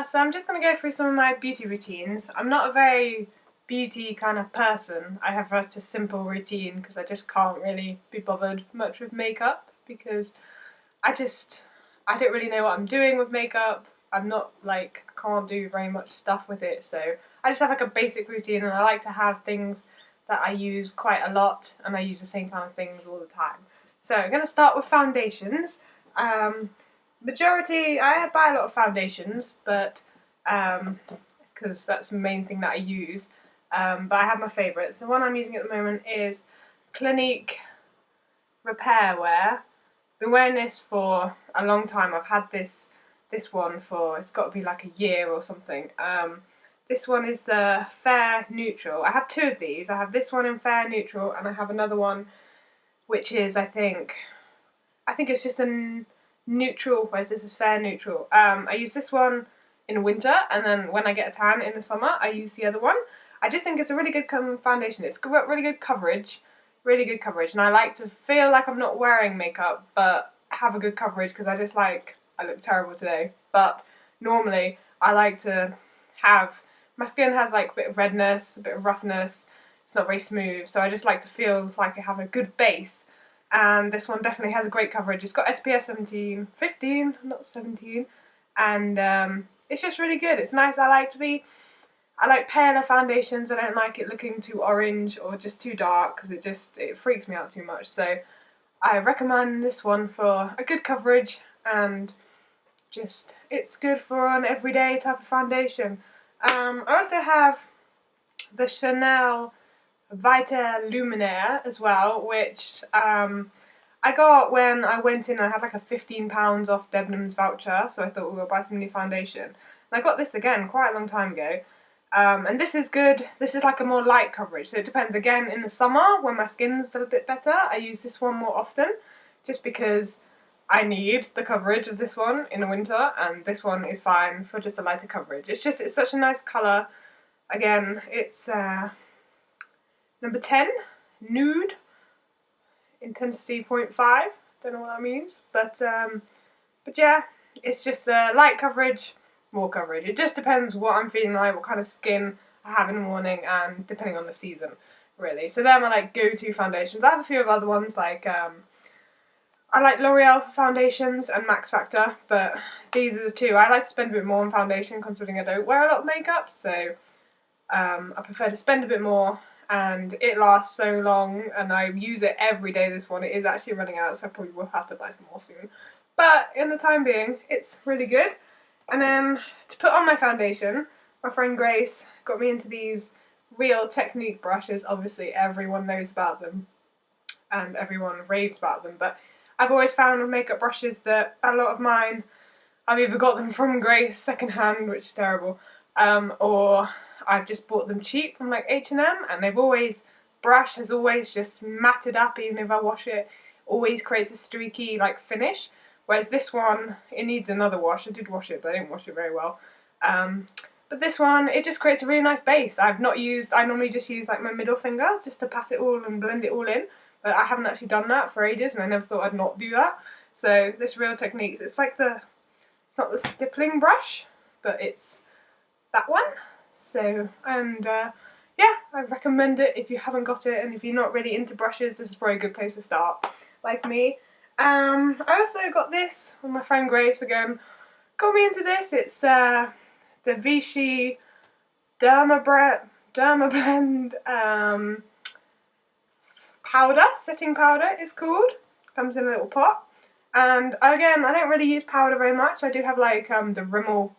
So I'm just going to go through some of my beauty routines. I'm not a very beauty kind of person. I have such a simple routine because I just can't really be bothered much with makeup because I don't really know what I'm doing with makeup. I'm not like, I can't do very much stuff with it, so I just have like a basic routine, and I like to have things that I use quite a lot, and I use the same kind of things all the time. So I'm going to start with foundations. Majority, I buy a lot of foundations, but because that's the main thing that I use. But I have my favourites. The one I'm using at the moment is Clinique Repairwear. Been wearing this for a long time. I've had this one for, it's got to be like a year or something. This one is the Fair Neutral. I have two of these. I have this one in Fair Neutral, and I have another one which is, I think it's just a neutral, whereas this is Fair Neutral. I use this one in winter, and then when I get a tan in the summer, I use the other one. I just think it's a really good foundation. It's got really good coverage, and I like to feel like I'm not wearing makeup, but have a good coverage because I look terrible today, but normally I like to have, my skin has like a bit of redness, a bit of roughness, it's not very smooth, so I just like to feel like I have a good base. And this one definitely has a great coverage. It's got SPF 15, not 17, and it's just really good. It's nice. I like paler foundations. I don't like it looking too orange or just too dark because it freaks me out too much. So I recommend this one for a good coverage, and just it's good for an everyday type of foundation. I also have the Chanel Vitalumiere as well, which I got when I went in. I had like a £15 off Debenhams voucher, so I thought we'll buy some new foundation. And I got this again quite a long time ago. And this is good. This is like a more light coverage, so it depends. Again, in the summer when my skin's a little bit better, I use this one more often, just because I need the coverage of this one in the winter, and this one is fine for just a lighter coverage. It's such a nice colour. Again, it's number 10, nude, intensity 0.5. Don't know what that means, but yeah, it's just light coverage, more coverage. It just depends what I'm feeling like, what kind of skin I have in the morning, and depending on the season, really. So they're my like go-to foundations. I have a few of other ones like I like L'Oreal for foundations and Max Factor, but these are the two. I like to spend a bit more on foundation considering I don't wear a lot of makeup, so I prefer to spend a bit more, and it lasts so long, and I use it every day. This one, it is actually running out, so I probably will have to buy some more soon. But in the time being, it's really good. And then to put on my foundation, my friend Grace got me into these Real Technique brushes. Obviously everyone knows about them and everyone raves about them, but I've always found with makeup brushes that a lot of mine, I've either got them from Grace secondhand, which is terrible, or I've just bought them cheap from like H&M, and brush has always just matted up even if I wash it, always creates a streaky like finish. Whereas this one, it needs another wash. I did wash it, but I didn't wash it very well. But this one, it just creates a really nice base. I normally just use like my middle finger just to pat it all and blend it all in. But I haven't actually done that for ages, and I never thought I'd not do that. So this Real Technique, it's not the stippling brush, but it's that one. So, and yeah, I recommend it if you haven't got it, and if you're not really into brushes, this is probably a good place to start, like me. I also got this with my friend Grace again. Got me into this. It's the Vichy Dermablend powder, setting powder it's called. Comes in a little pot. And again, I don't really use powder very much. I do have like the Rimmel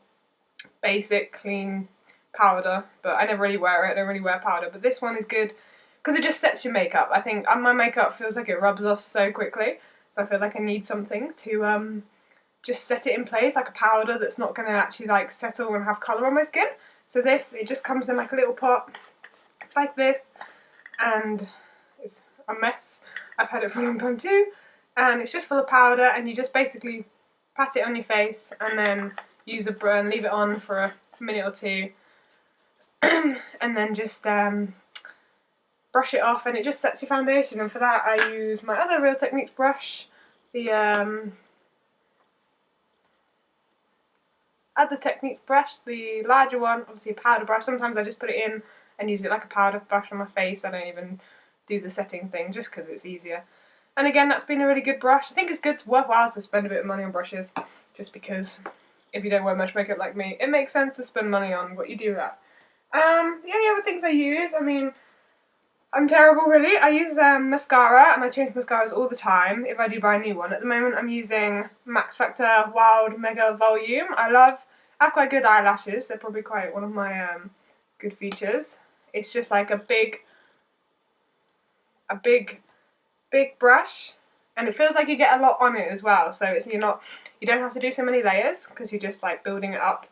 basic clean powder, but I never really wear it. I don't really wear powder, but this one is good because it just sets your makeup. I think my makeup feels like it rubs off so quickly, so I feel like I need something to just set it in place, like a powder that's not going to actually like settle and have colour on my skin. So it just comes in like a little pot like this, and it's a mess. I've had it for a long time too, and it's just full of powder, and you just basically pat it on your face and then use a brush and leave it on for a minute or two and then just brush it off, and it just sets your foundation. And for that I use my other Real Techniques brush, the add the Techniques brush, the larger one, obviously a powder brush. Sometimes I just put it in and use it like a powder brush on my face. I don't even do the setting thing just because it's easier. And again, that's been a really good brush. I think it's worthwhile to spend a bit of money on brushes, just because if you don't wear much makeup like me, it makes sense to spend money on what you do have. The only other things I use, I mean, I'm terrible really. I use mascara, and I change mascaras all the time if I do buy a new one. At the moment I'm using Max Factor Wild Mega Volume. I have quite good eyelashes. They're probably quite one of my good features. It's just like a big brush, and it feels like you get a lot on it as well. So you don't have to do so many layers because you're just like building it up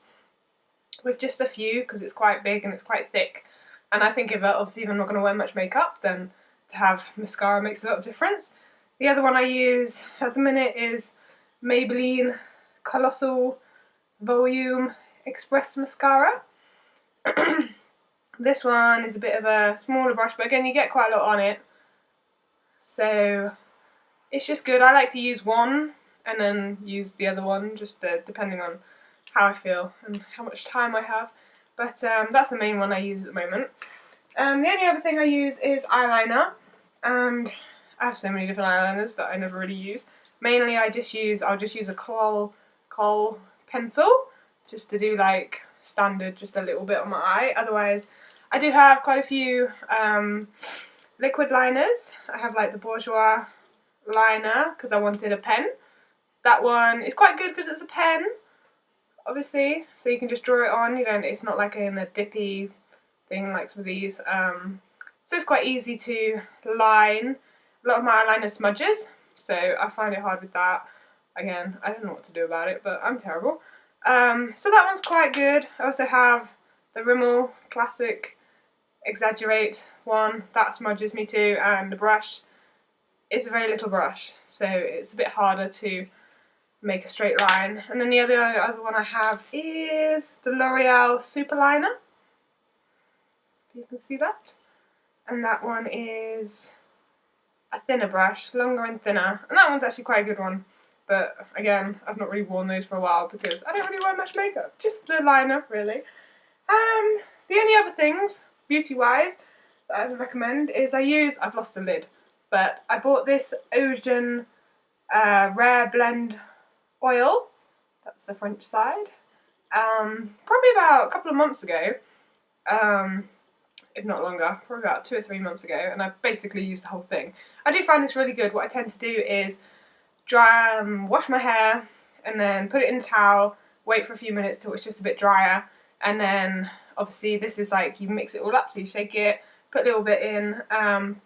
with just a few, because it's quite big and it's quite thick. And I think obviously if I'm not going to wear much makeup, then to have mascara makes a lot of difference. The other one I use at the minute is Maybelline Colossal Volum Express Mascara. This one is a bit of a smaller brush, but again you get quite a lot on it. So it's just good. I like to use one and then use the other one, just depending on how I feel and how much time I have. But that's the main one I use at the moment. The only other thing I use is eyeliner, and I have so many different eyeliners that I never really use. Mainly I'll just use a Khol pencil, just to do like standard, just a little bit on my eye. Otherwise, I do have quite a few liquid liners. I have like the Bourjois liner because I wanted a pen. That one is quite good because it's a pen, obviously, so you can just draw it on. It's not like in a dippy thing like some of these. So it's quite easy to line. A lot of my eyeliner smudges, so I find it hard with that. Again, I don't know what to do about it, but I'm terrible. So that one's quite good. I also have the Rimmel Classic Exaggerate one, that smudges me too, and the brush is a very little brush, so it's a bit harder to make a straight line. And then the other one I have is the Loreal Super Liner, if you can see that. And that one is a thinner brush, longer and thinner, and that one's actually quite a good one. But again, I've not really worn those for a while because I don't really wear much makeup, just the liner really. The only other things, beauty-wise, that I would recommend is I've lost the lid, but I bought this Ojon Rare Blend Oil, that's the French side, probably about a couple of months ago, if not longer, probably about 2 or 3 months ago, and I basically used the whole thing. I do find this really good. What I tend to do is wash my hair and then put it in a towel, wait for a few minutes till it's just a bit drier, and then obviously this is like you mix it all up, so you shake it, put a little bit in,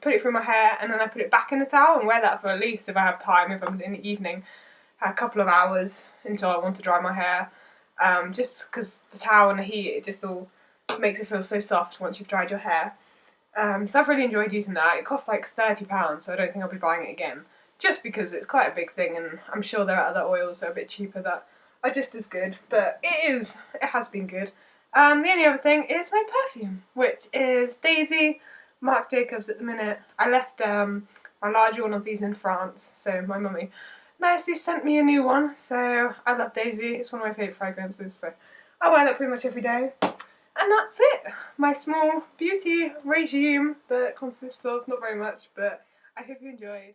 put it through my hair, and then I put it back in the towel and wear that for at least, if I have time, if I'm in the evening, a couple of hours until I want to dry my hair, just because the towel and the heat, it just all makes it feel so soft once you've dried your hair. So I've really enjoyed using that. It costs like £30, so I don't think I'll be buying it again, just because it's quite a big thing, and I'm sure there are other oils that are a bit cheaper that are just as good, but it has been good. The only other thing is my perfume, which is Daisy Marc Jacobs at the minute. I left my larger one of these in France, so my mummy nicely sent me a new one, so I love Daisy. It's one of my favourite fragrances, so I wear that pretty much every day. And that's it! My small beauty regime that consists of not very much, but I hope you enjoyed.